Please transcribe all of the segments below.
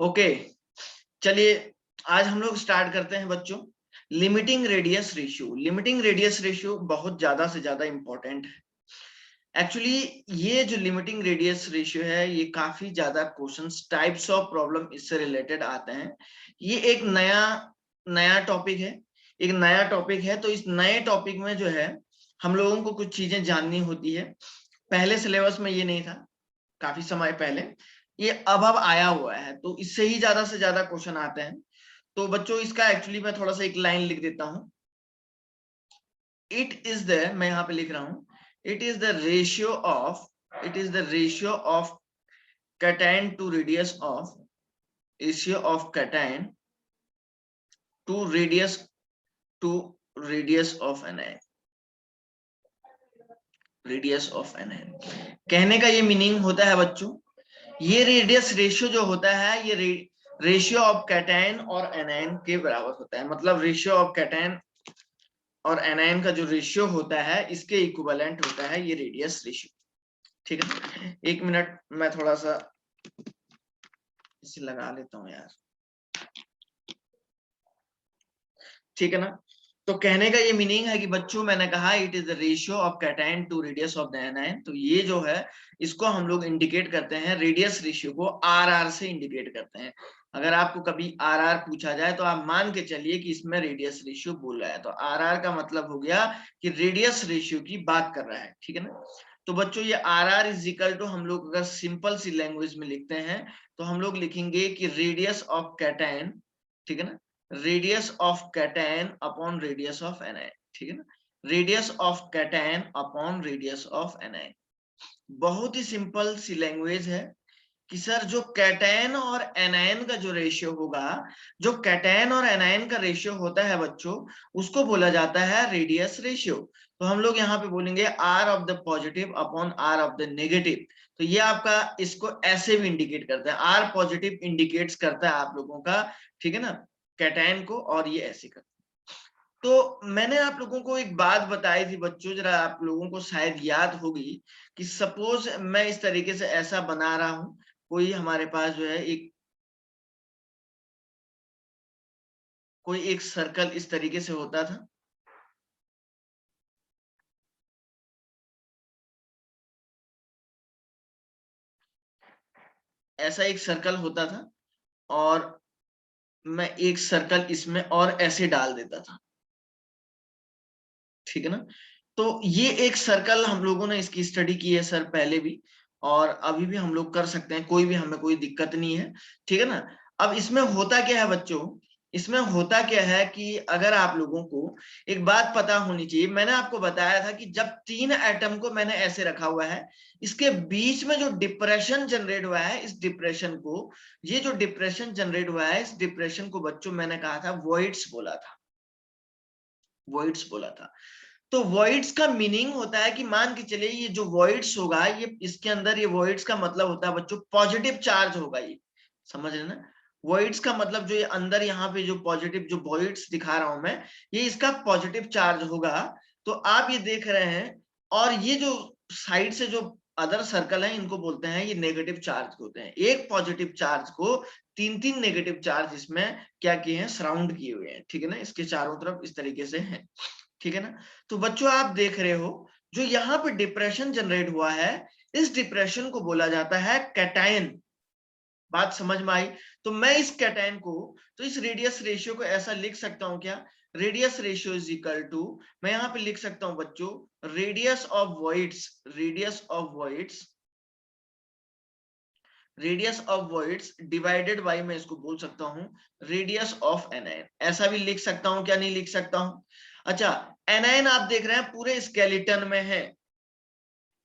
Okay, चलिए आज हम लोग स्टार्ट करते हैं बच्चों। Limiting radius ratio. Limiting radius ratio बहुत ज्यादा से ज्यादा इंपॉर्टेंट है। एक्चुअली ये जो लिमिटिंग रेडियस रेशियो है ये काफी ज्यादा क्वेश्चंस, टाइप्स ऑफ प्रॉब्लम इससे रिलेटेड आते हैं। ये एक नया नया टॉपिक है, एक नया टॉपिक है। तो इस नए टॉपिक में जो है हम लोगों को कुछ चीजें जाननी होती है। पहले सिलेबस में ये नहीं था, काफी समय पहले, ये अब आया हुआ है, तो इससे ही ज्यादा से ज्यादा क्वेश्चन आते हैं। तो बच्चों इसका एक्चुअली मैं थोड़ा सा एक लाइन लिख देता हूं। इट इज द, मैं यहां पे लिख रहा हूं, it is the ratio of, it is the ratio of cation to radius of, ratio of cation to radius of anion, radius of anion. कहने का ये मीनिंग होता है बच्चों, ये रेडियस रेशियो जो होता है ये रेशियो ऑफ कैटायन और एनायन के बराबर होता है। मतलब रेशियो ऑफ कैटायन और एनायन का जो रेशियो होता है इसके इक्विवेलेंट होता है ये रेडियस रेशियो। ठीक है, एक मिनट मैं थोड़ा सा इसे लगा लेता हूं यार। ठीक है ना। तो कहने का ये मीनिंग है कि बच्चों मैंने कहा it is the ratio of cation to radius of the anion. तो ये जो है इसको हम लोग इंडिकेट करते हैं, रेडियस रेशियो को आर से इंडिकेट करते हैं। अगर आपको कभी आर पूछा जाए तो आप मान के चलिए कि इसमें रेडियस रेशियो बोल रहा है, तो आर का मतलब हो गया कि रेडियस रेशियो की बात कर रहा है। ठीक है ना। तो बच्चों ये आर इज इक्वल टू, हम लोग अगर सिंपल सी लैंग्वेज में लिखते हैं तो हम लोग लिखेंगे कि रेडियस ऑफ कैटायन, ठीक है ना, radius of cation upon radius of anion. ठीक है ना, radius of cation upon radius of anion. बहुत ही सिंपल सी लैंग्वेज है कि सर जो कैटायन और एनायन का जो रेशियो होगा, जो कैटायन और एनायन का रेशियो होता है बच्चों, उसको बोला जाता है रेडियस रेशियो। तो हम लोग यहाँ पे बोलेंगे R of the positive upon R of the negative. तो ये आपका इसको ऐसे भी इंडिकेट करता है, आर पॉजिटिव इंडिकेट्स करता है आप लोगों का, ठीक है ना, कैटायन को, और ये ऐसे करता है। तो मैंने आप लोगों को एक बात बताई थी बच्चों, जरा आप लोगों को शायद याद होगी कि सपोज मैं इस तरीके से ऐसा बना रहा हूं, कोई हमारे पास जो है एक, कोई एक सर्कल इस तरीके से होता था। ऐसा एक सर्कल होता था और मैं एक सर्कल इसमें और ऐसे डाल देता था। ठीक है ना। तो ये एक सर्कल हम लोगों ने इसकी स्टडी की है सर पहले भी, और अभी भी हम लोग कर सकते हैं, कोई भी हमें कोई दिक्कत नहीं है। ठीक है ना। अब इसमें होता क्या है बच्चों, इसमें होता क्या है कि अगर आप लोगों को एक बात पता होनी चाहिए, मैंने आपको बताया था कि जब तीन एटम को मैंने ऐसे रखा हुआ है, इसके बीच में जो डिप्रेशन जनरेट हुआ है, इस डिप्रेशन को, ये जो डिप्रेशन जनरेट हुआ है, इस डिप्रेशन को बच्चों मैंने कहा था वॉइड्स बोला था, वॉइड्स बोला था। तो वॉइड्स का मीनिंग होता है कि मान के चलिए ये जो वॉइड्स होगा, ये इसके अंदर, ये वॉइड्स का मतलब होता है बच्चों पॉजिटिव चार्ज होगा। ये समझ रहे ना, वॉइड्स का मतलब जो ये अंदर यहाँ पे जो पॉजिटिव जो वॉइड्स दिखा रहा हूं मैं, ये इसका पॉजिटिव चार्ज होगा। तो आप ये देख रहे हैं, और ये जो साइड से जो अदर सर्कल है इनको बोलते हैं ये नेगेटिव चार्ज होते हैं। एक पॉजिटिव चार्ज को तीन तीन नेगेटिव चार्ज इसमें क्या किए हैं, सराउंड किए हुए हैं। ठीक है ना, इसके चारों तरफ इस तरीके से है। ठीक है ना। तो बच्चों आप देख रहे हो जो यहाँ पे डिप्रेशन जनरेट हुआ है, इस डिप्रेशन को बोला जाता है कैटायन। बात समझ में आई। तो मैं इस कैटायन को, तो इस रेडियस रेशियो को ऐसा लिख सकता हूं क्या, radius ratio is equal to, मैं यहां पे लिख सकता हूं बच्चों radius of voids, radius of voids, radius of voids divided by, मैं इसको बोल सकता हूं रेडियस ऑफ एनायन। ऐसा भी लिख सकता हूं क्या, नहीं लिख सकता हूं। अच्छा, एनायन आप देख रहे हैं पूरे स्केलेटन में है,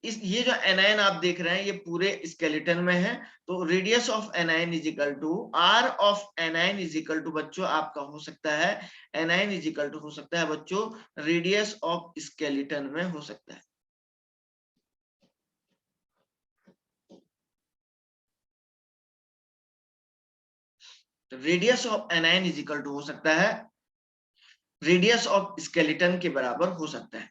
इस ये जो एनायन आप देख रहे हैं ये पूरे स्केलेटन में है। तो radius of anion is equal to R of anion is equal to बच्चों आपका हो सकता है, एनायन इज इक्वल टू हो सकता है बच्चों रेडियस ऑफ स्केलेटन में हो सकता है। तो radius of anion is equal to हो सकता है रेडियस ऑफ स्केलेटन के बराबर हो सकता है।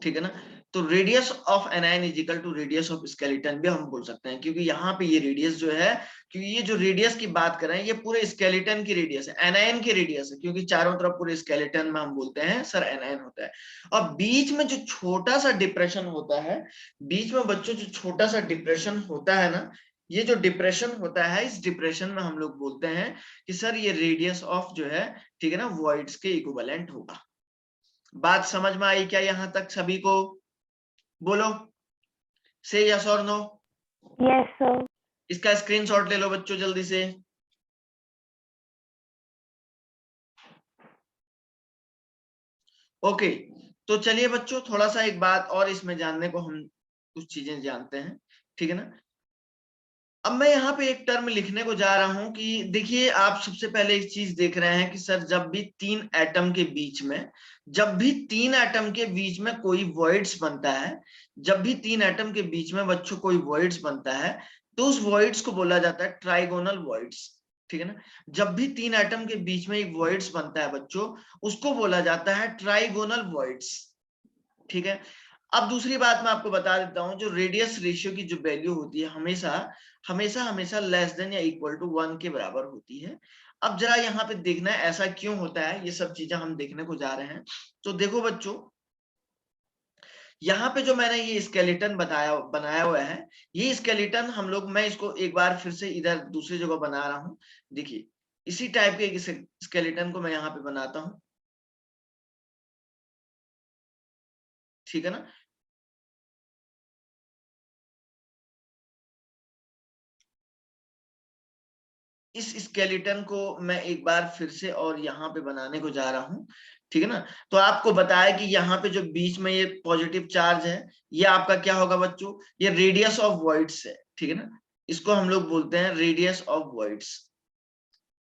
ठीक है ना। तो radius of anion is equal to radius of skeleton भी हम बोल सकते हैं, क्योंकि यहाँ पे ये रेडियस जो है, क्योंकि ये जो रेडियस की बात कर रहे हैं ये पूरे स्केलेटन की रेडियस है, एनायन की रेडियस है, क्योंकि चारों तरफ पूरे स्केलेटन में हम बोलते हैं सर एनायन होता है। और बीच में जो छोटा सा डिप्रेशन होता है, बीच में बच्चों जो छोटा सा डिप्रेशन होता है ना, ये जो डिप्रेशन होता है, इस डिप्रेशन में हम लोग बोलते हैं कि सर ये रेडियस ऑफ जो है, ठीक है ना, वॉइड्स के इक्विवेलेंट होगा। बात समझ में आई क्या यहां तक सभी को? बोलो, से यस और नो। Yes sir. इसका स्क्रीनशॉट ले लो बच्चों जल्दी से। ओके, तो चलिए बच्चों थोड़ा सा एक बात और इसमें जानने को हम कुछ चीजें जानते हैं, ठीक है ना। अब मैं यहाँ पे एक टर्म लिखने को जा रहा हूं कि देखिए, आप सबसे पहले एक चीज देख रहे हैं कि सर जब भी तीन एटम के बीच में, जब भी तीन एटम के बीच में कोई वॉइड्स बनता है, जब भी तीन एटम के बीच में बच्चों कोई वॉइड्स बनता है, तो उस वॉइड्स को बोला जाता है ट्राइगोनल वॉइड्स, ठीक है ना। जब भी तीन एटम के बीच में एक वॉइड्स बनता है बच्चों, उसको बोला जाता है ट्राइगोनल वॉइड्स, ठीक है। अब दूसरी बात मैं आपको बता देता हूं, जो रेडियस रेशियो की जो वैल्यू होती है हमेशा हमेशा हमेशा लेस देन या इक्वल टू 1 के बराबर होती है। अब जरा यहाँ पे देखना है ऐसा क्यों होता है, ये सब चीजें हम देखने को जा रहे हैं। तो देखो बच्चों, यहाँ पे जो मैंने ये स्केलेटन बनाया हुआ है, ये स्केलेटन हम लोग, मैं इसको एक बार फिर से इधर दूसरी जगह बना रहा हूँ। देखिए, इसी टाइप के एक स्केलेटन को मैं यहाँ पे बनाता हूँ, ठीक है ना। इस स्केलेटन को मैं एक बार फिर से और यहाँ पे बनाने को जा रहा हूँ, ठीक है ना। तो आपको बताया कि यहाँ पे जो बीच में ये पॉजिटिव चार्ज है, ये आपका क्या होगा बच्चों, ये रेडियस ऑफ वॉइड्स है, ठीक है ना। इसको हम लोग बोलते हैं रेडियस ऑफ वॉइड्स,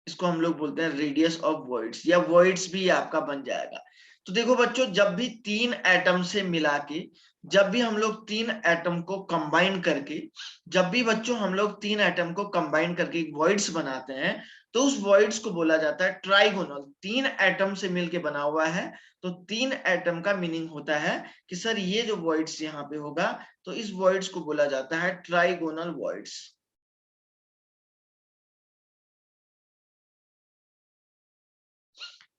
इसको हम लोग बोलते हैं रेडियस ऑफ वॉइड्स, या वॉइड्स भी आपका बन जाएगा। तो देखो बच्चों, जब भी तीन एटम से मिला के, जब भी हम लोग तीन एटम को कंबाइन करके, जब भी बच्चों हम लोग तीन एटम को कंबाइन करके एक वॉइड्स बनाते हैं, तो उस वॉइड्स को बोला जाता है ट्राइगोनल। तीन एटम से मिलके बना हुआ है, तो तीन एटम का मीनिंग होता है कि सर ये जो वॉइड्स यहाँ पे होगा, तो इस वॉइड्स को बोला जाता है ट्राइगोनल वॉइड्स।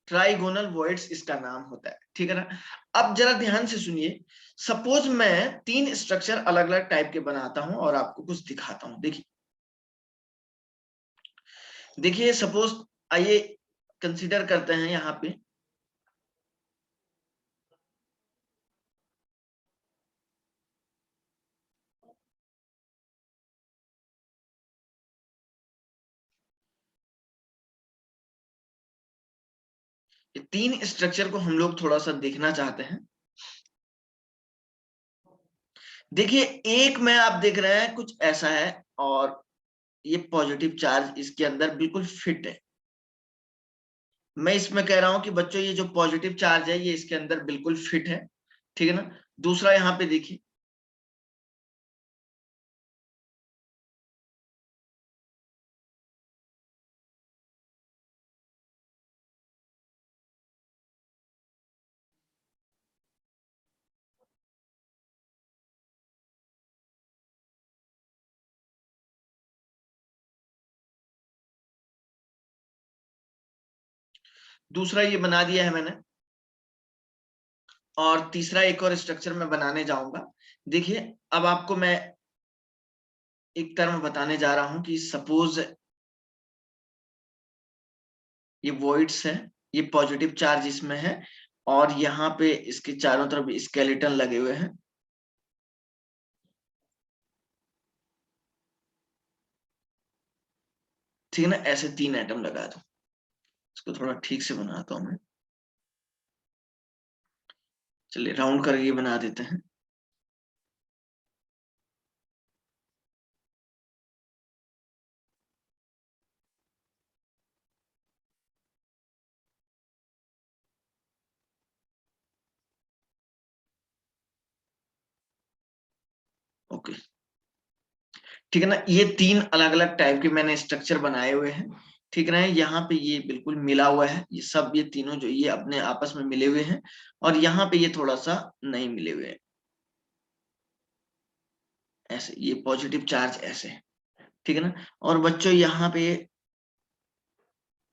ट्राइगोनल वॉइड्स इसका नाम होता है, ठीक है ना। अब जरा ध्यान से सुनिए, सपोज मैं तीन स्ट्रक्चर अलग अलग टाइप के बनाता हूं और आपको कुछ दिखाता हूं। देखिए देखिए, सपोज, आइए कंसीडर करते हैं यहाँ पे, ये तीन स्ट्रक्चर को हम लोग थोड़ा सा देखना चाहते हैं। देखिए, एक में आप देख रहे हैं कुछ ऐसा है, और ये पॉजिटिव चार्ज इसके अंदर बिल्कुल फिट है। मैं इसमें कह रहा हूं कि बच्चों ये जो पॉजिटिव चार्ज है ये इसके अंदर बिल्कुल फिट है, ठीक है ना। दूसरा यहाँ पे देखिए, दूसरा ये बना दिया है मैंने, और तीसरा एक और स्ट्रक्चर में बनाने जाऊंगा। देखिए, अब आपको मैं एक टर्म बताने जा रहा हूं कि सपोज ये वॉइड्स है, ये पॉजिटिव चार्ज इसमें है, और यहाँ पे इसके चारों तरफ स्केलेटन लगे हुए हैं, ठीक है ना। ऐसे तीन एटम लगा दो, इसको थोड़ा ठीक से बनाता हूं मैं, चलिए राउंड करके बना देते हैं। ओके, ठीक है ना। ये तीन अलग अलग टाइप के मैंने स्ट्रक्चर बनाए हुए हैं, ठीक है ना। यहाँ पे ये बिल्कुल मिला हुआ है, ये सब, ये तीनों जो ये अपने आपस में मिले हुए हैं, और यहाँ पे ये थोड़ा सा नहीं मिले हुए हैं, ऐसे, ये पॉजिटिव चार्ज ऐसे, ठीक है ना। और बच्चों यहाँ पे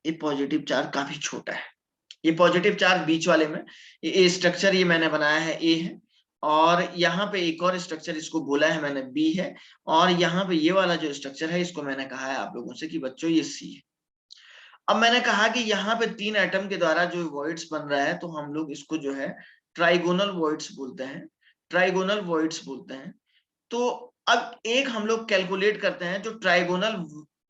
ये पॉजिटिव चार्ज काफी छोटा है, ये पॉजिटिव चार्ज बीच वाले में, ये स्ट्रक्चर ये मैंने बनाया है ए है, और यहाँ पे एक और स्ट्रक्चर इसको बोला है मैंने बी है, और यहाँ पे ये वाला जो स्ट्रक्चर है इसको मैंने कहा है आप लोगों से कि बच्चों ये सी है। अब मैंने कहा कि यहाँ पे 3 एटम के द्वारा जो वॉइड्स बन रहा है, तो हम लोग इसको जो है ट्राइगोनल वॉइड्स बोलते हैं, ट्राइगोनल वॉइड्स बोलते हैं। तो अब एक हम लोग कैलकुलेट करते हैं, जो ट्राइगोनल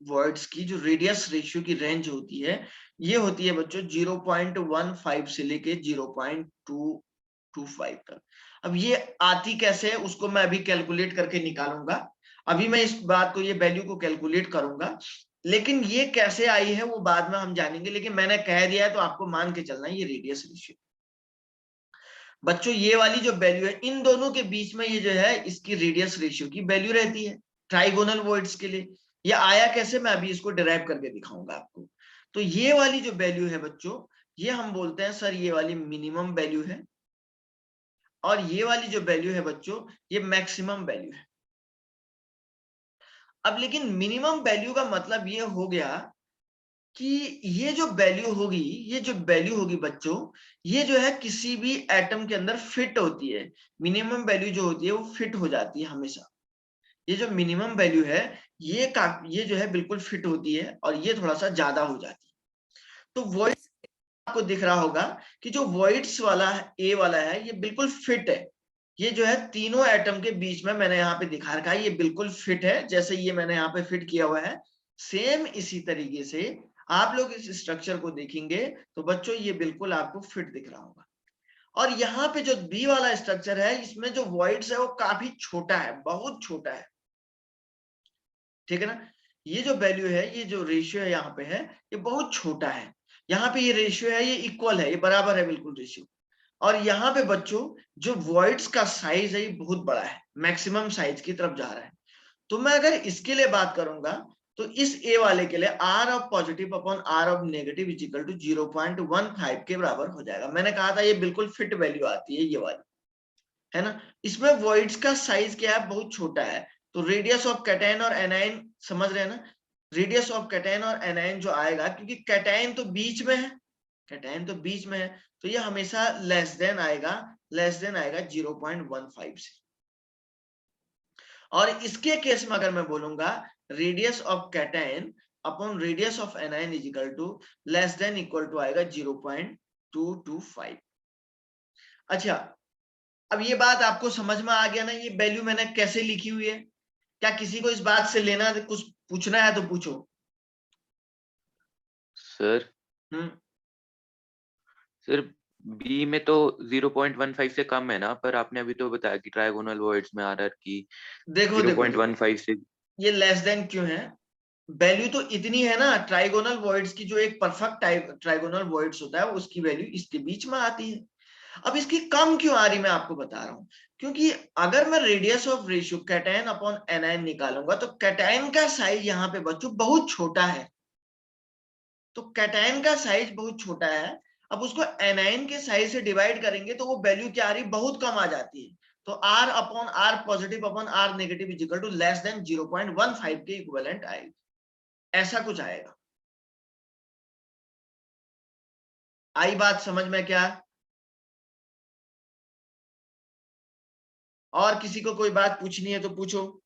वॉइड्स की जो रेडियस रेशियो की रेंज होती है, ये होती है बच्चों 0.15 से लेके 0.225 तक। अब ये आती कैसे है उसको मैं अभी कैलकुलेट करके निकालूंगा, अभी मैं इस बात को, ये वैल्यू को कैलकुलेट करूंगा, लेकिन ये कैसे आई है वो बाद में हम जानेंगे। लेकिन मैंने कह दिया है तो आपको मान के चलना है ये रेडियस रेशियो। बच्चों ये वाली जो वैल्यू है, इन दोनों के बीच में ये जो है इसकी रेडियस रेशियो की वैल्यू रहती है ट्राइगोनल वॉइड्स के लिए। ये आया कैसे, मैं अभी इसको डिराइव करके दिखाऊंगा आपको। तो ये वाली जो वैल्यू है बच्चों, ये हम बोलते हैं सर ये वाली मिनिमम वैल्यू है, और ये वाली जो वैल्यू है बच्चों ये मैक्सिमम वैल्यू है। अब लेकिन मिनिमम वैल्यू का मतलब ये हो गया कि ये जो वैल्यू होगी, ये जो वैल्यू होगी बच्चों, ये जो है किसी भी एटम के अंदर फिट होती है। मिनिमम वैल्यू जो होती है वो फिट हो जाती है हमेशा। ये जो मिनिमम वैल्यू है ये जो है बिल्कुल फिट होती है, और ये थोड़ा सा ज्यादा हो जाती है। तो वॉइड्स आपको दिख रहा होगा कि जो वॉइड्स वाला ए वाला है ये बिल्कुल फिट है। ये जो है तीनों एटम के बीच में मैंने यहाँ पे दिखा रखा है, ये बिल्कुल फिट है, जैसे ये मैंने यहाँ पे फिट किया हुआ है। सेम इसी तरीके से आप लोग इस स्ट्रक्चर को देखेंगे तो बच्चों ये बिल्कुल आपको फिट दिख रहा होगा। और यहाँ पे जो बी वाला स्ट्रक्चर है, इसमें जो वॉइड्स है वो काफी छोटा है, बहुत छोटा है, ठीक है ना। ये जो वैल्यू है, ये जो रेशियो है यहाँ पे है, ये बहुत छोटा है। यहाँ पे ये रेशियो है, ये इक्वल है, ये बराबर है बिल्कुल रेशियो। और यहाँ पे बच्चों जो वॉइड्स का साइज है ये बहुत बड़ा है, मैक्सिमम साइज की तरफ जा रहा है। तो मैं अगर इसके लिए बात करूंगा तो इस ए वाले के लिए R of positive upon R of negative is equal to 0.15 के बराबर हो जाएगा। मैंने कहा था ये बिल्कुल फिट वैल्यू आती है ये वाली, है ना। इसमें वॉइड्स का साइज क्या है, बहुत छोटा है। तो रेडियस ऑफ कैटायन और एनायन समझ रहे हैं ना, रेडियस ऑफ कैटायन और एनायन जो आएगा, क्योंकि कैटायन तो बीच में है, कैटायन तो बीच में है, तो ये हमेशा लेस देन आएगा, लेस देन आएगा 0.15 से। और इसके केस में अगर मैं बोलूंगा radius of cation upon radius of anion is equal to less than equal to आएगा 0.225। अच्छा, अब ये बात आपको समझ में आ गया ना, ये वैल्यू मैंने कैसे लिखी हुई है। क्या किसी को इस बात से लेना, कुछ पूछना है तो पूछो सर। सर बी में तो 0.15 से कम है ना, पर आपने अभी तो बताया कि ट्राइगोनल वॉइड्स में आर की देखो 0.15 से। ये लेस देन क्यों है, वैल्यू तो इतनी है ना, ट्राइगोनल वॉइड्स की जो एक परफेक्ट ट्राइगोनल वॉइड्स होता है उसकी वैल्यू इसके बीच में आती है। अब इसकी कम क्यों आ रही मैं आपको बता रहा हूं, क्योंकि अगर मैं radius of ratio cation upon anion निकालूंगा तो कैटायन का साइज यहाँ पे बच्चों बहुत छोटा है, तो कैटायन का साइज बहुत छोटा है। अब उसको एनायन के साइज से डिवाइड करेंगे तो वो वैल्यू क्या आ रही, बहुत कम आ जाती है। तो R upon R positive upon R negative is equal to less than 0.15 के इक्विवेलेंट आएगी, ऐसा कुछ आएगा। आई बात समझ में क्या, और किसी को कोई बात पूछनी है तो पूछो।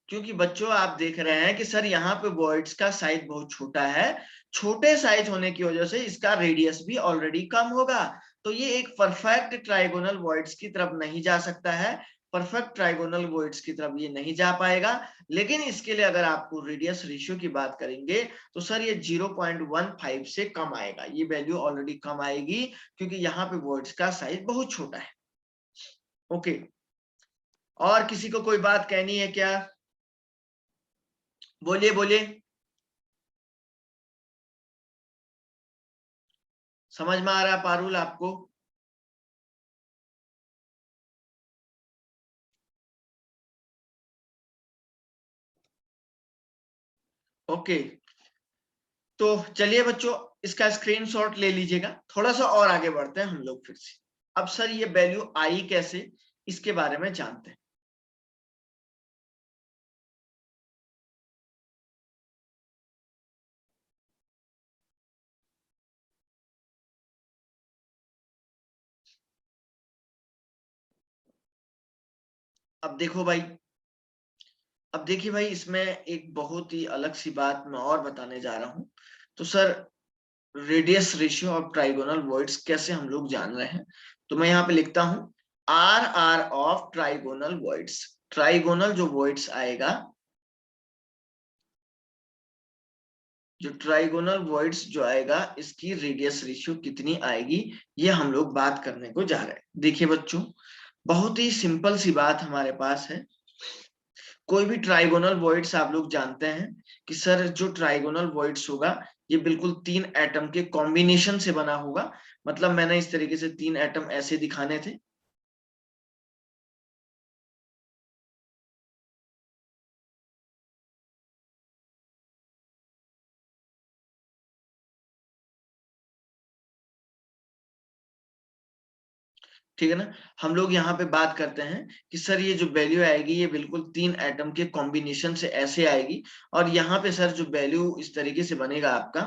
क्योंकि बच्चों आप देख रहे हैं कि सर यहाँ पे वॉइड्स का साइज बहुत छोटा है, छोटे साइज होने की वजह से इसका रेडियस भी ऑलरेडी कम होगा, तो ये एक परफेक्ट ट्राइगोनल वॉइड्स की तरफ नहीं जा सकता है, परफेक्ट ट्राइगोनल वॉइड्स की तरफ ये नहीं जा पाएगा। लेकिन इसके लिए अगर आपको रेडियस रेशियो की बात करेंगे तो सर ये 0.15 से कम आएगा, ये वैल्यू ऑलरेडी कम आएगी, क्योंकि यहाँ पे वॉइड्स का साइज बहुत छोटा है। ओके, और किसी को कोई बात कहनी है क्या, बोलिए बोलिए, समझ में आ रहा है पारुल आपको। ओके, तो चलिए बच्चों इसका स्क्रीनशॉट ले लीजिएगा, थोड़ा सा और आगे बढ़ते हैं हम लोग फिर से। अब सर ये वैल्यू आई कैसे, इसके बारे में जानते हैं। अब देखो भाई, अब देखिए भाई, इसमें एक बहुत ही अलग सी बात मैं और बताने जा रहा हूं। तो sir, radius ratio of trigonal voids कैसे हम लोग जान रहे हैं? तो मैं यहाँ पे लिखता हूं R of trigonal voids. Trigonal जो वॉइड्स आएगा, जो ट्राइगोनल वॉइड्स जो आएगा, इसकी रेडियस रेशियो कितनी आएगी, ये हम लोग बात करने को जा रहे हैं। देखिए बच्चों, बहुत ही सिंपल सी बात हमारे पास है। कोई भी ट्राइगोनल वॉइड्स आप लोग जानते हैं कि सर जो ट्राइगोनल वॉइड्स होगा, ये बिल्कुल 3 एटम के कॉम्बिनेशन से बना होगा। मतलब मैंने इस तरीके से 3 एटम ऐसे दिखाने थे। ठीक है ना? हम लोग यहाँ पे बात करते हैं कि सर ये जो वैल्यू आएगी, ये बिल्कुल 3 एटम के कॉम्बिनेशन से ऐसे आएगी। और यहाँ पे सर जो वैल्यू इस तरीके से बनेगा आपका,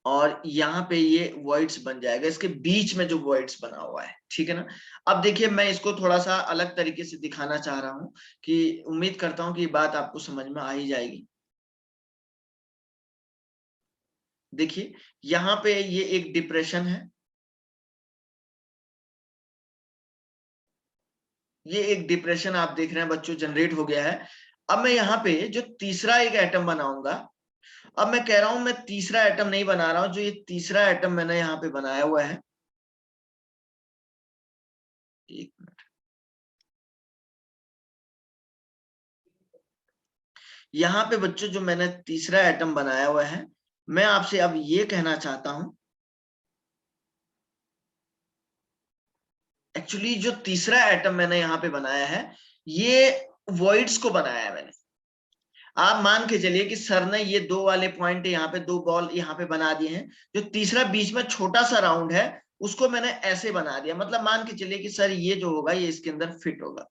और यहाँ पे ये वॉइड्स बन जाएगा, इसके बीच में जो वॉइड्स बना हुआ है। ठीक है ना? अब देखिए, मैं इसको थोड़ा सा अलग तरीके से दिखाना चाह रहा हूँ, कि उम्मीद करता हूँ कि ये बात आपको समझ में आ ही जाएगी। देखिए, यहाँ पे ये एक डिप्रेशन है, ये एक डिप्रेशन आप देख रहे हैं बच्चों, जनरेट हो गया है। अब मैं यहाँ पे जो तीसरा एक एटम बनाऊंगा, अब मैं कह रहा हूं मैं तीसरा एटम नहीं बना रहा हूं, जो ये तीसरा एटम मैंने यहाँ पे बनाया हुआ है, एक मिनट, यहाँ पे बच्चों जो मैंने तीसरा एटम बनाया हुआ है, मैं आपसे अब ये कहना चाहता हूं, एक्चुअली जो तीसरा एटम मैंने यहाँ पे बनाया है, ये वॉइड्स को बनाया है मैंने। आप मान के चलिए कि सर ने ये 2 वाले पॉइंट यहाँ पे, 2 बॉल यहाँ पे बना दिए हैं। जो तीसरा बीच में छोटा सा राउंड है, उसको मैंने ऐसे बना दिया। मतलब मान के चलिए कि सर ये जो होगा, ये इसके अंदर फिट होगा।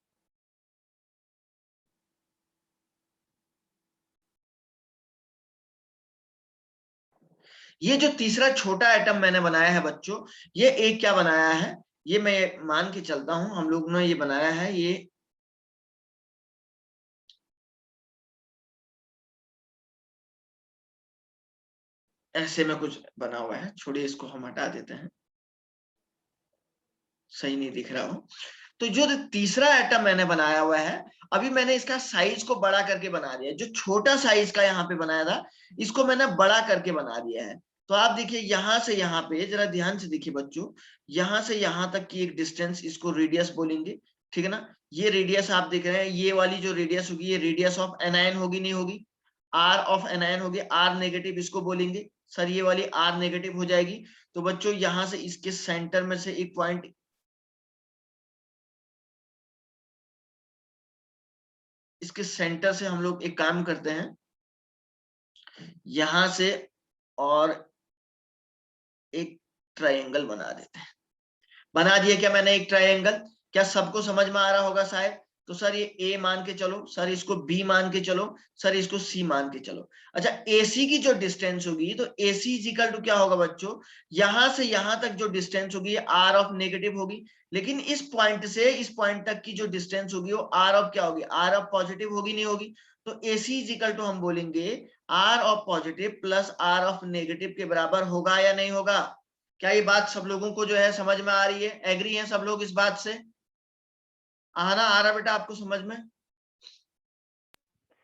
ये जो तीसरा छोटा एटम मैंने बनाया है बच्चों, ये एक क्या बनाया है, ये मैं मान के चलता हूं, हम लोग ने ये बनाया है, ये ऐसे में कुछ बना हुआ है। छोड़िए, इसको हम हटा देते हैं, सही नहीं दिख रहा हो। तो जो तीसरा एटम मैंने बनाया हुआ है, अभी मैंने इसका साइज को बड़ा करके बना दिया। जो छोटा साइज का यहाँ पे बनाया था, इसको मैंने बड़ा करके बना दिया है। तो आप देखिए, यहां से यहाँ पे जरा ध्यान से देखिए बच्चों, यहां से यहां तक की एक डिस्टेंस, इसको रेडियस बोलेंगे। ठीक है ना? ये रेडियस आप देख रहे हैं, ये वाली जो रेडियस होगी, ये रेडियस ऑफ एनायन होगी, नहीं होगी? आर ऑफ एनायन होगी, आर नेगेटिव इसको बोलेंगे। सर ये वाली आर नेगेटिव हो जाएगी। तो बच्चों, यहां से इसके सेंटर में से एक पॉइंट, इसके सेंटर से हम लोग एक काम करते हैं, यहां से और एक ट्रायंगल बना देते हैं। बना दिया क्या मैंने एक ट्रायंगल? क्या सबको समझ में आ रहा होगा शायद? तो सर ये ए मान के चलो, सर इसको बी मान के चलो, सर इसको सी मान के चलो। अच्छा, एसी की जो डिस्टेंस होगी, तो एसी इज इक्वल टू क्या होगा बच्चों? यहां से यहां तक जो डिस्टेंस होगी, आर ऑफ नेगेटिव होगी। लेकिन इस पॉइंट से इस पॉइंट तक की जो डिस्टेंस होगी, वो आर ऑफ क्या होगी? आर ऑफ पॉजिटिव होगी, नहीं होगी? तो एसी इज इक्वल टू हम बोलेंगे R of positive plus R of negative के बराबर होगा या नहीं होगा? क्या ये बात सब लोगों को जो है समझ में आ रही है? एग्री है सब लोग इस बात से? आना आ रहा बेटा आपको समझ में?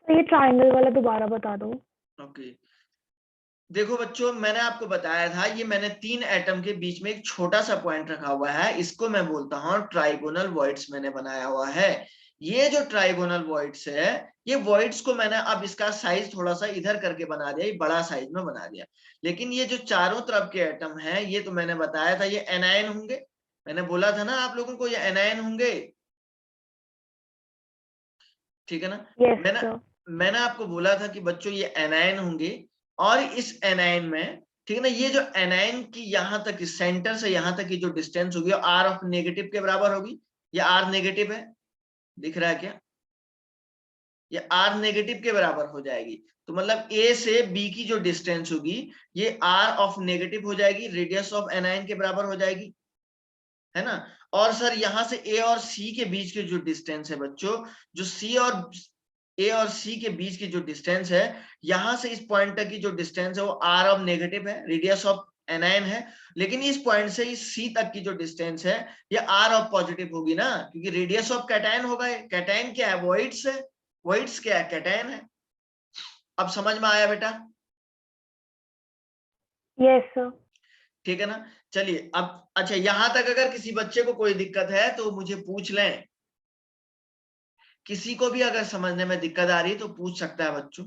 तो ये ट्रायंगल वाला दोबारा बता दो। ओके, देखो बच्चों, मैंने आपको बताया था, ये मैंने 3 एटम के बीच में एक छोटा सा पॉइंट रखा हुआ है, इसको मैं बोलता हूं ट्राइगोनल वॉइड्स मैंने बनाया हुआ है। ये जो ट्राइगोनल वॉइड्स है, ये वॉइड्स को मैंने अब इसका साइज थोड़ा सा इधर करके बना दिया, ये बड़ा साइज में बना दिया। लेकिन ये जो चारों तरफ के एटम है, ये तो मैंने बताया था ये एनायन होंगे। मैंने बोला था ना आप लोगों को, ये एनायन होंगे। ठीक है ना? यस मैंने सर। मैंने आपको बोला था कि बच्चों ये एनायन होंगे, और इस एनायन में ठीक है ना। ये जो एनायन की यहाँ तक सेंटर से यहाँ तक की जो डिस्टेंस होगी आर ऑफ नेगेटिव के बराबर होगी। ये आर नेगेटिव है, दिख रहा है क्या? ये आर नेगेटिव के बराबर हो जाएगी। तो मतलब ए से बी की जो डिस्टेंस होगी ये आर ऑफ नेगेटिव हो जाएगी, रेडियस ऑफ एनायन के बराबर हो जाएगी, है ना। और सर यहाँ से ए और सी के बीच की जो डिस्टेंस है बच्चों, जो सी और ए और सी के बीच की जो डिस्टेंस है, यहां से इस पॉइंट तक की जो डिस्टेंस है वो आर ऑफ नेगेटिव है, रेडियस ऑफ एनायन है। लेकिन इस पॉइंट से इस सी तक की जो डिस्टेंस है ये आर ऑफ पॉजिटिव होगी ना, क्योंकि रेडियस ऑफ कैटायन होगा। कैटायन क्या है? वॉइड्स है। वॉइड्स क्या है? कैटायन है। अब समझ में आया बेटा? Yes sir. ठीक है ना। चलिए अब अच्छा, यहां तक अगर किसी बच्चे को कोई दिक्कत है तो मुझे पूछ लें। किसी को भी अगर समझने में दिक्कत आ रही है तो पूछ सकता है बच्चों।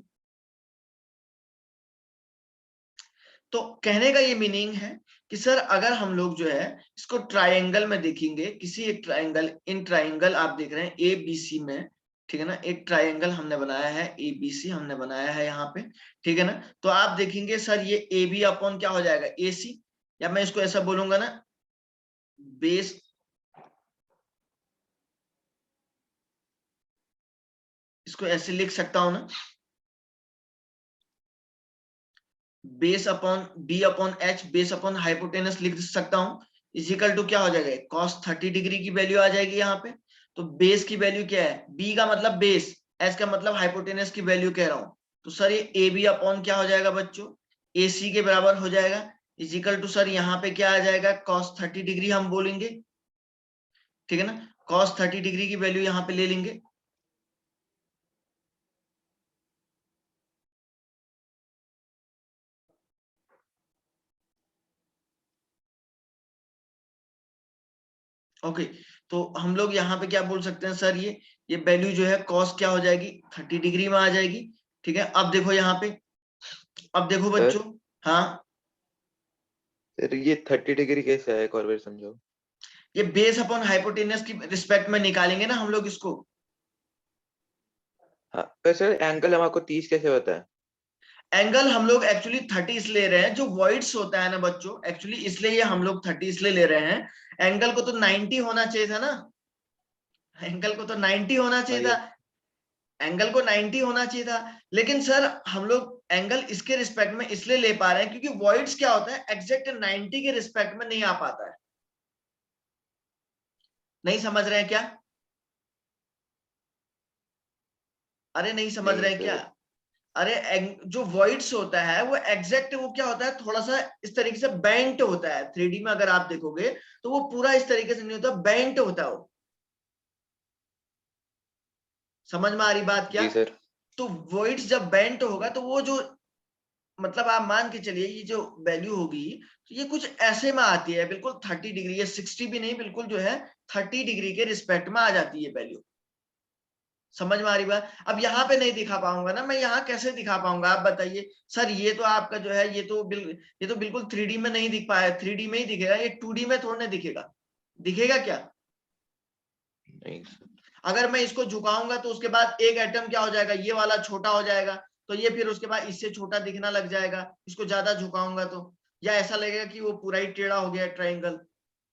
तो कहने का ये मीनिंग है कि सर अगर हम लोग जो है इसको ट्रायंगल में देखेंगे, किसी एक ट्रायंगल, इन ट्रायंगल आप देख रहे हैं ए बी सी में, ठीक है ना। एक ट्रायंगल हमने बनाया है, ए बी सी हमने बनाया है यहाँ पे, ठीक है ना। तो आप देखेंगे सर ये ए बी अपॉन क्या हो जाएगा? ए सी, या मैं इसको ऐसा बोलूंगा ना, बेस, इसको ऐसे लिख सकता हूं ना, base upon B upon H, base upon hypotenuse लिख सकता हूं। इजिकल टू क्या हो जाएगा? कॉस 30 डिग्री की वैल्यू आ जाएगी यहाँ पे। तो बेस की वैल्यू क्या है? बी का मतलब बेस, एच का मतलब हाइपोटेनस की वैल्यू कह रहा हूं। तो सर ये ए बी अपॉन क्या हो जाएगा बच्चों? ए सी के बराबर हो जाएगा। इजिकल टू सर यहाँ पे क्या आ जाएगा? कॉस 30 डिग्री हम बोलेंगे, ठीक है ना। कॉस 30 डिग्री की वैल्यू यहाँ पे ले लेंगे। ओके, तो हम लोग यहाँ पे क्या बोल सकते हैं सर? ये वैल्यू जो है कॉस क्या हो जाएगी? 30 डिग्री में आ जाएगी, ठीक है। अब देखो यहाँ पे, अब देखो बच्चों, हाँ, सर ये 30 डिग्री कैसे आया, एक और बार समझो। ये बेस अपॉन हाइपोटेनस की रिस्पेक्ट में निकालेंगे ना हम लोग इसको। हाँ पर सर एंगल हमको 30 कैसे होता है? एंगल हम लोग एक्चुअली 30 इसलिए ले रहे हैं, जो वॉइड्स होता है ना बच्चों, एक्चुअली इसलिए ये हम लोग 30 इसलिए ले रहे हैं। एंगल को तो 90 होना चाहिए था ना, एंगल को तो 90 होना हाँ चाहिए था, ये एंगल को 90 होना चाहिए था। लेकिन सर हम लोग एंगल इसके रिस्पेक्ट में इसलिए ले पा रहे हैं क्योंकि वॉइड्स क्या होता है, एग्जैक्ट 90 के रिस्पेक्ट में नहीं आ पाता है। नहीं समझ रहे हैं क्या? अरे नहीं समझ नहीं रहे हैं क्या? सर। अरे जो वॉइड्स होता है वो एग्जैक्ट, वो क्या होता है, थोड़ा सा इस तरीके से बेंट होता है। 3D में अगर आप देखोगे तो वो पूरा इस तरीके से नहीं होता, बेंट होता है वो। समझ में आ रही बात क्या? जी सर। तो वॉइड्स जब बेंट होगा तो वो जो, मतलब आप मान के चलिए ये जो वैल्यू होगी तो ये कुछ ऐसे में आती है, बिल्कुल 30 डिग्री, ये 60 भी नहीं, बिल्कुल जो है 30 डिग्री के रिस्पेक्ट में आ जाती है वैल्यू। समझ में आ रही बात? अब यहाँ पे नहीं दिखा पाऊंगा ना मैं, यहाँ कैसे दिखा पाऊंगा आप बताइए। सर ये तो आपका जो है ये तो बिल्कुल 3D में नहीं दिख पाया, 3D में ही दिखेगा, ये 2D में थोड़ा नहीं दिखेगा। दिखेगा क्या? नहीं सर। अगर मैं इसको झुकाऊंगा तो उसके बाद एक एटम क्या हो जाएगा, ये वाला छोटा हो जाएगा, तो ये फिर उसके बाद इससे छोटा दिखना लग जाएगा, इसको ज्यादा झुकाऊंगा तो। या ऐसा लगेगा कि वो पूरा ही टेढ़ा हो गया ट्रायंगल,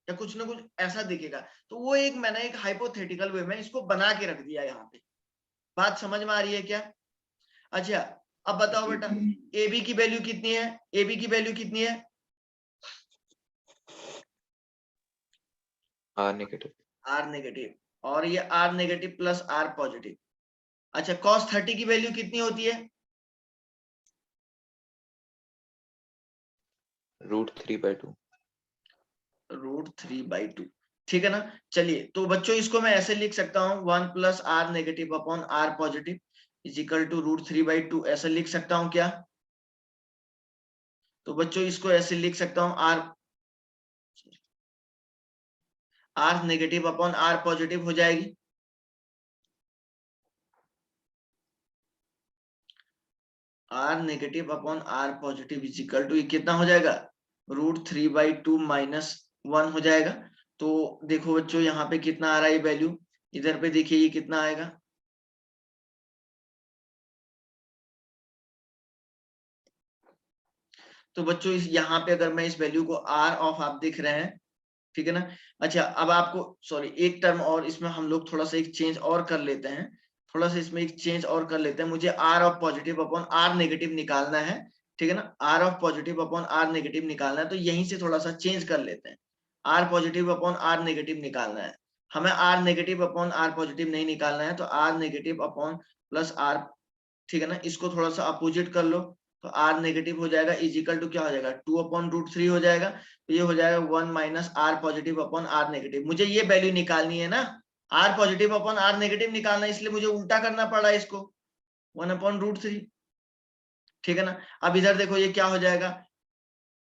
या कुछ ना कुछ ऐसा दिखेगा। तो वो एक मैंने एक हाइपोथेटिकल वे में इसको बना के रख दिया यहाँ पे। बात समझ में आ रही है क्या? अच्छा, अब बताओ जी बेटा, ए बी की वैल्यू कितनी है? ए बी की वैल्यू कितनी है? Are negative. आर नेगेटिव, और ये R negative plus R positive. अच्छा, कॉस 30 की वैल्यू कितनी होती है? √3/2। √3/2, ठीक है ना। चलिए तो बच्चों इसको मैं ऐसे लिख सकता हूं, 1 plus R negative upon R positive is equal to √3/2, ऐसे लिख सकता हूं क्या? तो बच्चों इसको ऐसे लिख सकता हूं, R negative upon R positive हो जाएगी। R negative upon R positive is equal to, ये कितना हो जाएगा? √3/2 -1 हो जाएगा। तो देखो बच्चों यहाँ पे कितना आ रहा है ये वैल्यू, इधर पे देखिए ये कितना आएगा। तो बच्चों इस यहाँ पे अगर मैं इस वैल्यू को आर ऑफ आप देख रहे हैं, ठीक है ना। अच्छा अब आपको सॉरी एक टर्म और इसमें हम लोग थोड़ा सा एक चेंज और कर लेते हैं, थोड़ा सा इसमें एक चेंज और कर लेते हैं। मुझे R of positive upon R negative निकालना है, ठीक है ना। R of positive upon R negative निकालना है, तो यहीं से थोड़ा सा चेंज कर लेते हैं। R positive upon R negative निकालना है, हमें R negative upon R positive नहीं निकालना है, तो R negative upon plus R, ठीक है ना। इसको थोड़ा सा अपोजिट कर लो, तो आर नेगेटिव हो जाएगा इजिकल टू क्या हो जाएगा 2/√3 हो जाएगा। तो ये हो जाएगा 1 minus R positive upon R negative. मुझे ये वैल्यू निकालनी है ना, R positive upon R negative निकालना है, इसलिए मुझे उल्टा करना पड़ रहा है इसको 1/√3, ठीक है ना। अब इधर देखो ये क्या हो जाएगा,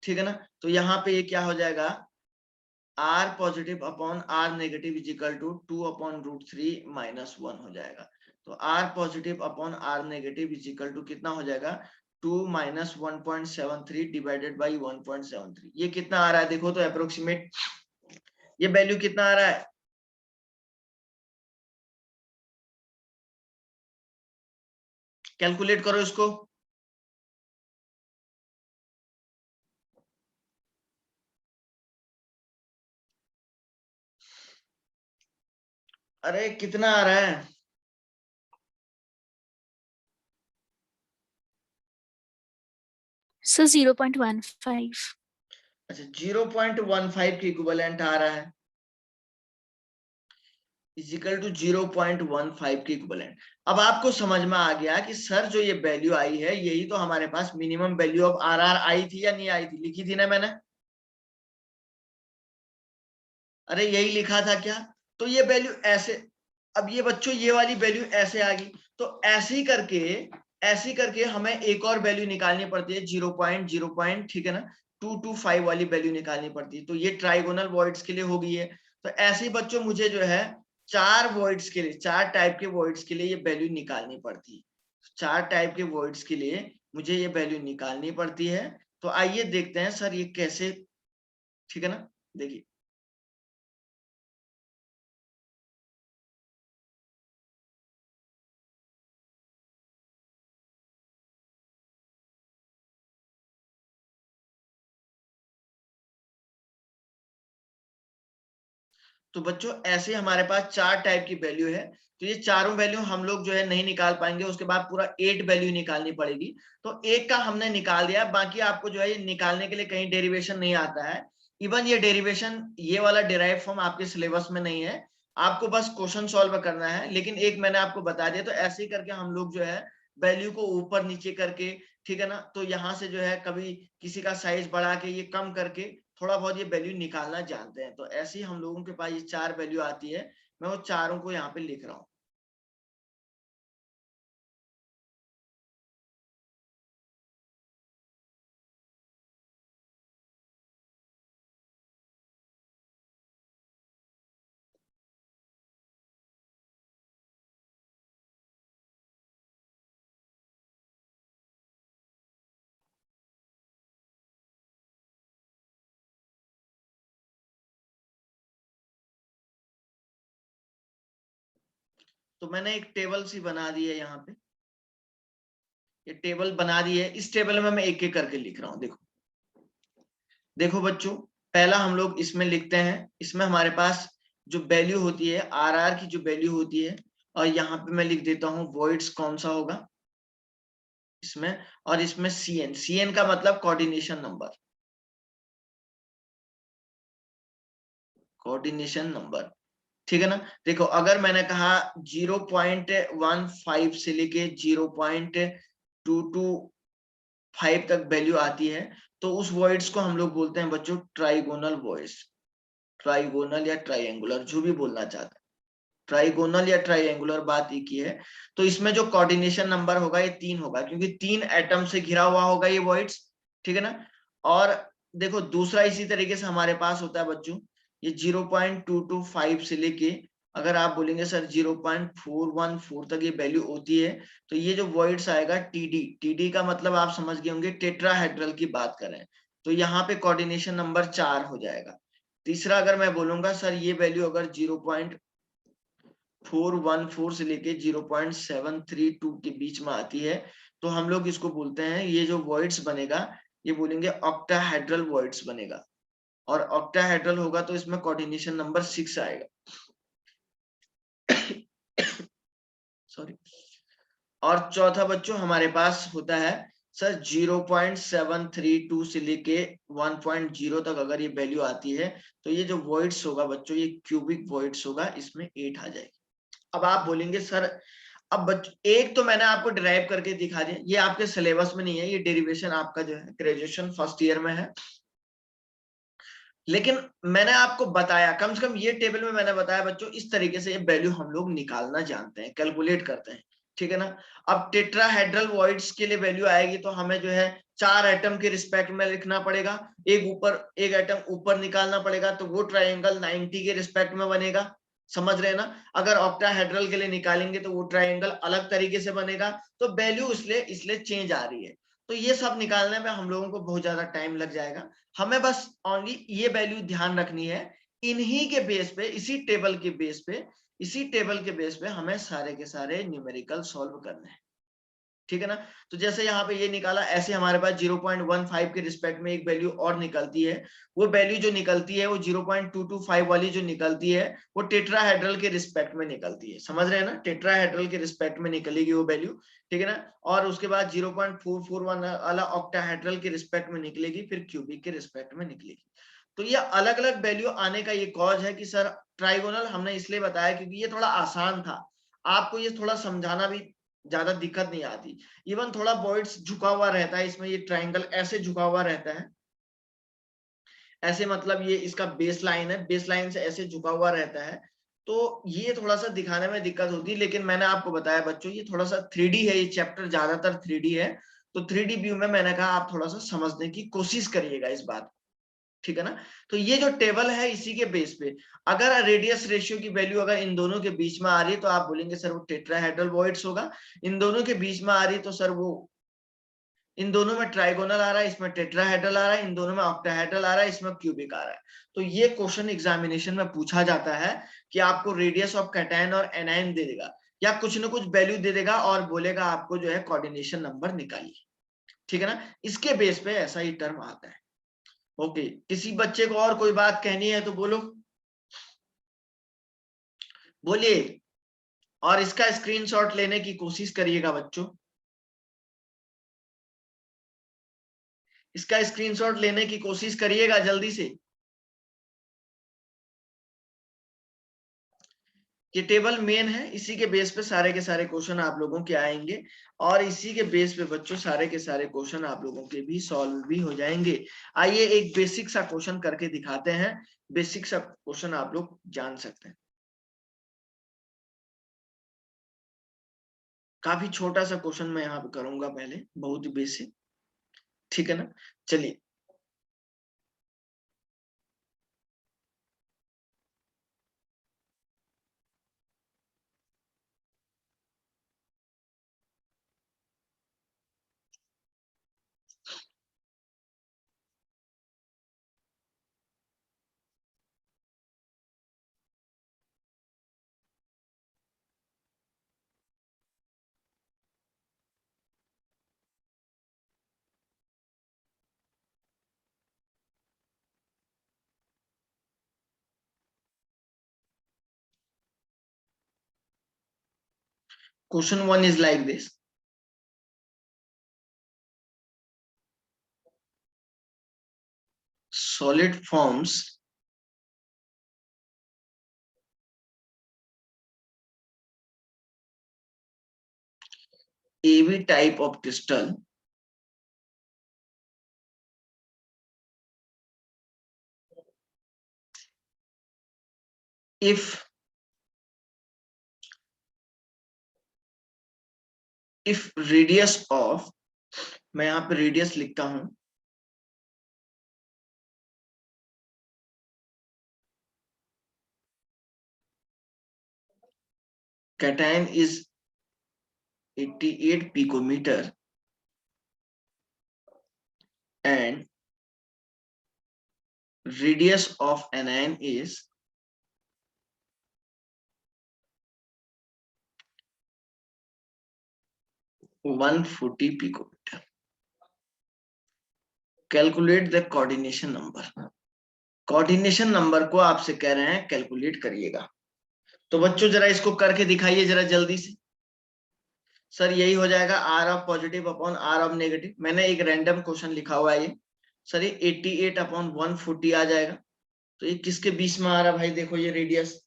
ठीक है ना। तो यहाँ पे ये क्या हो जाएगा, R positive upon R negative is equal to 2/√3 minus 1 हो जाएगा। तो R positive upon R negative is equal to कितना हो जाएगा 2 माइनस 1.73 डिवाइडेड बाई 1.73। ये कितना आ रहा है देखो तो अप्रोक्सीमेट ये वैल्यू कितना आ रहा है, कैलकुलेट करो इसको। अरे कितना आ रहा है, सर 0.15। अच्छा 0.15 के इक्विवेलेंट आ रहा है, इजिकल टू 0.15 के इक्विवेलेंट। अब आपको समझ में आ गया कि सर जो ये वैल्यू आई है यही तो हमारे पास minimum value of R R I थी या नहीं आई थी, लिखी थी ना मैंने, अरे यही लिखा था क्या। तो ये वैल्यू ऐसे, अब ये बच्चों ये वाली वैल्यू ऐसे आ गई, तो ऐसे करके हमें एक और वैल्यू निकालनी पड़ती है 0.0, ठीक है ना 225 वाली वैल्यू निकालनी पड़ती है। तो ये ट्राइगोनल वॉइड्स के लिए हो गई है। तो ऐसे ही बच्चों मुझे जो है 4 वॉइड्स के लिए, 4 टाइप के वॉइड्स के लिए ये वैल्यू निकालनी पड़ती है। 4 टाइप के वॉइड्स के लिए मुझे ये वैल्यू निकालनी पड़ती है। तो आइए देखते हैं सर ये कैसे, ठीक है ना। देखिए तो बच्चों ऐसे हमारे पास 4 टाइप की वैल्यू है। तो ये चारों वैल्यू हम लोग जो है नहीं निकाल पाएंगे, उसके बाद पूरा 8 वैल्यू निकालनी पड़ेगी। तो एक का हमने निकाल दिया, बाकी आपको जो है ये निकालने के लिए कहीं डेरिवेशन नहीं आता है। इवन ये डेरिवेशन ये वाला डिराइव फॉर्म आपके सिलेबस में नहीं है, आपको बस क्वेश्चन सॉल्व करना है। लेकिन एक मैंने आपको बता दिया, तो ऐसे ही करके हम लोग जो है वैल्यू को ऊपर नीचे करके, ठीक है ना, तो यहाँ से जो है कभी किसी का साइज बढ़ा के ये कम करके थोड़ा बहुत ये वैल्यू निकालना जानते हैं। तो ऐसे ही हम लोगों के पास ये 4 वैल्यू आती है, मैं वो चारों को यहाँ पे लिख रहा हूँ। तो मैंने एक टेबल सी बना दी है यहाँ पे, ये टेबल बना दी है। इस टेबल में मैं एक एक करके लिख रहा हूँ। देखो देखो बच्चों, पहला हम लोग इसमें लिखते हैं, इसमें हमारे पास जो वैल्यू होती है आर आर की जो वैल्यू होती है, और यहाँ पे मैं लिख देता हूँ वॉइड्स कौन सा होगा इसमें, और इसमें सीएन, सीएन का मतलब कोऑर्डिनेशन नंबर, कोऑर्डिनेशन नंबर, ठीक है ना। देखो अगर मैंने कहा 0.15 से लेके 0.225 तक वैल्यू आती है, तो उस वॉइड्स को हम लोग बोलते हैं बच्चों ट्राइगोनल वॉइड्स, ट्राइगोनल या ट्राइंगुलर जो भी बोलना चाहते हैं, ट्राइगोनल या ट्राइंगुलर बात एक ही है। तो इसमें जो कोऑर्डिनेशन नंबर होगा ये 3 होगा, क्योंकि 3 एटम से घिरा हुआ होगा ये वॉइड्स, ठीक है ना। और देखो दूसरा इसी तरीके से हमारे पास होता है बच्चों, ये 0.225 से लेके अगर आप बोलेंगे सर 0.414 तक ये वैल्यू होती है, तो ये जो वॉइड्स आएगा टीडी, टीडी का मतलब आप समझ गए होंगे टेट्राहेड्रल की बात करें, तो यहाँ पे कोऑर्डिनेशन नंबर 4 हो जाएगा। तीसरा अगर मैं बोलूंगा सर ये वैल्यू अगर 0.414 से लेके 0.732 के बीच में आती है, तो हम लोग इसको बोलते हैं, ये जो वॉइड्स बनेगा ये बोलेंगे ऑक्टाहेड्रल वॉइड्स बनेगा, और ऑक्टाहेड्रल होगा तो इसमें कोऑर्डिनेशन नंबर 6 आएगा। सॉरी। और चौथा बच्चों हमारे पास होता है सर 0.732 से लेके 1.0 तक अगर ये वैल्यू आती है तो ये जो वॉइड्स होगा बच्चों, ये क्यूबिक वॉइड्स होगा, इसमें 8 आ जाएगी। अब आप बोलेंगे सर, अब बच्चों एक तो मैंने आपको डिराइव करके दिखा दिया, ये आपके सिलेबस में नहीं है, ये डेरिवेशन आपका जो है ग्रेजुएशन फर्स्ट ईयर में है, लेकिन मैंने आपको बताया, कम से कम ये टेबल में मैंने बताया बच्चों, इस तरीके से ये वैल्यू हम लोग निकालना जानते हैं, कैलकुलेट करते हैं, ठीक है ना। अब टेट्राहेड्रल वॉइड्स के लिए वैल्यू आएगी तो हमें जो है 4 एटम के रिस्पेक्ट में लिखना पड़ेगा, एक एटम ऊपर निकालना पड़ेगा, तो वो ट्राइंगल 90 के रिस्पेक्ट में बनेगा, समझ रहे हैं ना। अगर ऑक्टाहेड्रल के लिए निकालेंगे तो वो ट्राइंगल अलग तरीके से बनेगा, तो वैल्यू इसलिए चेंज आ रही है। तो ये सब निकालने में हम लोगों को बहुत ज्यादा टाइम लग जाएगा, हमें बस ओनली ये वैल्यू ध्यान रखनी है, इन्हीं के बेस पे, इसी टेबल के बेस पे हमें सारे के सारे न्यूमेरिकल सॉल्व करने हैं, ठीक है ना। तो जैसे यहाँ पे ये निकाला, ऐसे हमारे पास 0.15 के रिस्पेक्ट में एक वैल्यू और निकलती है, वो वैल्यू जो निकलती है वो 0.225 वाली जो निकलती है वो टेट्राहेड्रल के रिस्पेक्ट में निकलती है, समझ रहे हैं ना, टेट्राहेड्रल के रिस्पेक्ट में निकलेगी वो वैल्यू, ठीक है ना। और उसके बाद 0.441 वाला ऑक्टाहेड्रल के रिस्पेक्ट में निकलेगी, फिर क्यूबिक के रिस्पेक्ट में निकलेगी। तो ये अलग अलग वैल्यू आने का ये कॉज है कि सर ट्राइगोनल हमने इसलिए बताया क्योंकि ये थोड़ा आसान था, आपको ये थोड़ा समझाना भी ज्यादा दिक्कत नहीं आती। इवन थोड़ा वॉइड्स झुका हुआ रहता है इसमें, ये ट्राइंगल ऐसे झुका हुआ रहता है, ऐसे मतलब ये इसका बेस लाइन है, बेस लाइन से ऐसे झुका हुआ रहता है, तो ये थोड़ा सा दिखाने में दिक्कत होती है। लेकिन मैंने आपको बताया बच्चों, ये थोड़ा सा 3D है, ये चैप्टर ज्यादातर 3D है, तो 3D व्यू में मैंने कहा आप थोड़ा सा समझने की कोशिश करिएगा इस बात, ठीक है ना। तो ये जो टेबल है इसी के बेस पे अगर रेडियस रेशियो की वैल्यू अगर इन दोनों के बीच में आ रही है तो आप बोलेंगे सर वो टेट्राहेड्रल वॉइड्स होगा, इन दोनों के बीच में आ रही है तो सर वो, इन दोनों में ट्राइगोनल आ रहा है, इसमें टेट्राहेड्रल आ रहा है, इन दोनों में ऑक्टाहेड्रल आ रहा है, इसमें क्यूबिक आ रहा है। तो ये क्वेश्चन एग्जामिनेशन में पूछा जाता है कि आपको रेडियस ऑफ कैटायन और एनायन दे देगा या कुछ ना कुछ वैल्यू दे देगा और बोलेगा आपको जो है कोऑर्डिनेशन नंबर निकालिए, ठीक है ना। इसके बेस पे ऐसा ही टर्म आता है। ओके, किसी बच्चे को और कोई बात कहनी है तो बोलो, बोलिए। और इसका स्क्रीनशॉट लेने की कोशिश करिएगा बच्चों, इसका स्क्रीनशॉट लेने की कोशिश करिएगा जल्दी से। ये टेबल मेन है, इसी के बेस पे सारे के सारे क्वेश्चन आप लोगों के आएंगे और इसी के बेस पे बच्चों सारे के सारे क्वेश्चन आप लोगों के भी सॉल्व भी हो जाएंगे। आइए एक बेसिक सा क्वेश्चन करके दिखाते हैं, बेसिक सा क्वेश्चन आप लोग जान सकते हैं, काफी छोटा सा क्वेश्चन मैं यहाँ पे करूंगा पहले, बहुत ही बेसिक, ठीक है ना। चलिए, question 1 is like this, solid forms AB type of crystal if radius of, मैं यहाँ पे रेडियस लिखता हूं, cation is 88 picometer and radius of anion is 140 picometer. Calculate the coordination number. Coordination number को आपसे कह रहे हैं कैलकुलेट करिएगा। तो बच्चों जरा इसको करके दिखाइए जरा जल्दी से। सर यही हो जाएगा R of positive upon R of negative. मैंने एक रैंडम क्वेश्चन लिखा हुआ है ये। सर ये 88 अपॉन 140 आ जाएगा। तो ये किसके बीच में आ रहा है भाई? देखो ये रेडियस,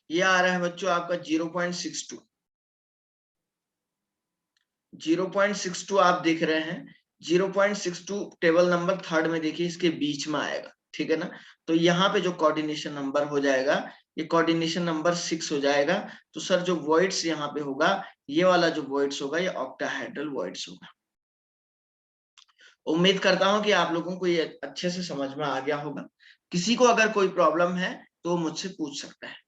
ये आ रहा है बच्चों आपका 0.62। 0.62 आप देख रहे हैं। 0.62 टेबल नंबर 3 में देखिए इसके बीच में आएगा, ठीक है ना। तो यहाँ पे जो कोऑर्डिनेशन नंबर हो जाएगा ये कोऑर्डिनेशन नंबर 6 हो जाएगा। तो सर जो वॉइड्स यहाँ पे होगा, ये वाला जो वॉइड्स होगा ये ऑक्टाहेड्रल वॉइड्स होगा। उम्मीद करता हूं कि आप लोगों को ये अच्छे से समझ में आ गया होगा। किसी को अगर कोई प्रॉब्लम है तो मुझसे पूछ सकता है।